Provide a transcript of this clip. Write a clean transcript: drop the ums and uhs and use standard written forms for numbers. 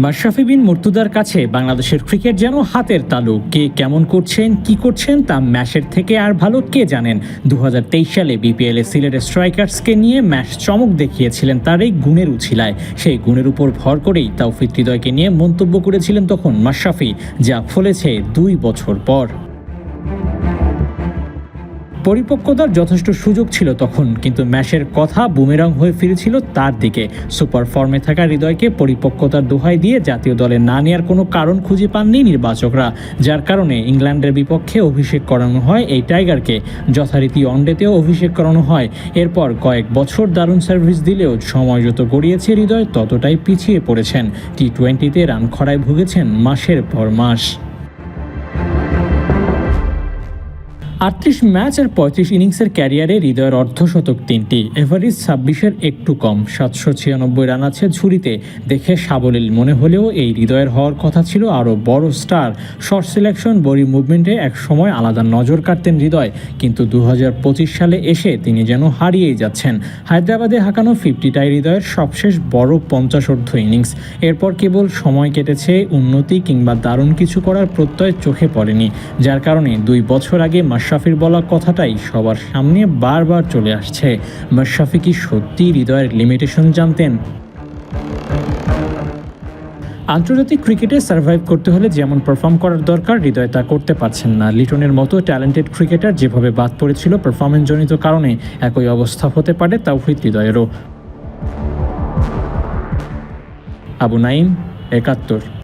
মাশরাফি বিন মুর্তজার কাছে বাংলাদেশের ক্রিকেট যেন হাতের তালু। কে কেমন করছেন, কি করছেন তা ম্যাশের থেকে আর ভালো কে জানেন। 2023 সালে বিপিএলে সিলেটের স্ট্রাইকার্সকে নিয়ে ম্যাশ চমক দেখিয়েছিলেন তার এই গুণের উছিলায়। সেই গুণের উপর ভর করেই তাওফিক হৃদয়কে নিয়ে মন্তব্য করেছিলেন তখন মাশরাফি, যা ফলেছে 2 বছর পর। পরিপক্কতার যথেষ্ট সুযোগ ছিল তখন, কিন্তু ম্যাশের কথা বুমেরাং হয়ে ফিরেছিল তার দিকে। সুপার ফর্মে থাকা হৃদয়কে পরিপক্কতার দোহাই দিয়ে জাতীয় দলে না নেওয়ার কোনো কারণ খুঁজে পাননি নির্বাচকরা, যার কারণে ইংল্যান্ডের বিপক্ষে অভিষেক করানো হয় এই টাইগারকে। যথারীতি ওয়ানডেতেও অভিষেক করানো হয়। এরপর কয়েক বছর দারুণ সার্ভিস দিলেও সময় যত গড়িয়েছে হৃদয় ততটাই পিছিয়ে পড়েছেন। টি-20তে রান খরায় ভুগেছেন মাসের পর মাস। 38 ম্যাচ আর 35 ইনিংসের ক্যারিয়ারে হৃদয়ের অর্ধশতক 3টি, এভারেজ 26-এর একটু কম, 796 রান আছে ঝুড়িতে। দেখে সাবলীল মনে হলেও এই হৃদয়ের হওয়ার কথা ছিল আরও বড় স্টার। শর্ট সিলেকশন, বডি মুভমেন্টে এক সময় আলাদা নজর কাটতেন হৃদয়, কিন্তু 2025 সালে এসে তিনি যেন হারিয়েই যাচ্ছেন। হায়দ্রাবাদে হাঁকানো 50টাই হৃদয়ের সবশেষ বড় 50 ইনিংস। এরপর কেবল সময় কেটেছে, উন্নতি কিংবা দারুণ কিছু করার প্রত্যয় চোখে পড়েনি, যার কারণে 2 বছর আগে মাশরাফির বলা কথাটাই সবার সামনে বারবার চলে আসছে। মাশরাফি কি সত্যি হৃদয়ের লিমিটেশন জানতেন? আন্তর্জাতিক ক্রিকেটে সার্ভাইভ করতে হলে যেমন পারফর্ম করার দরকার, হৃদয় তা করতে পারছেন না। লিটনের মতো ট্যালেন্টেড ক্রিকেটার যেভাবে বাদ পড়েছিল পারফরমেন্সজনিত কারণে, একই অবস্থা হতে পারে তাওফিক হৃদয়েরও। আবু নাইম, 71।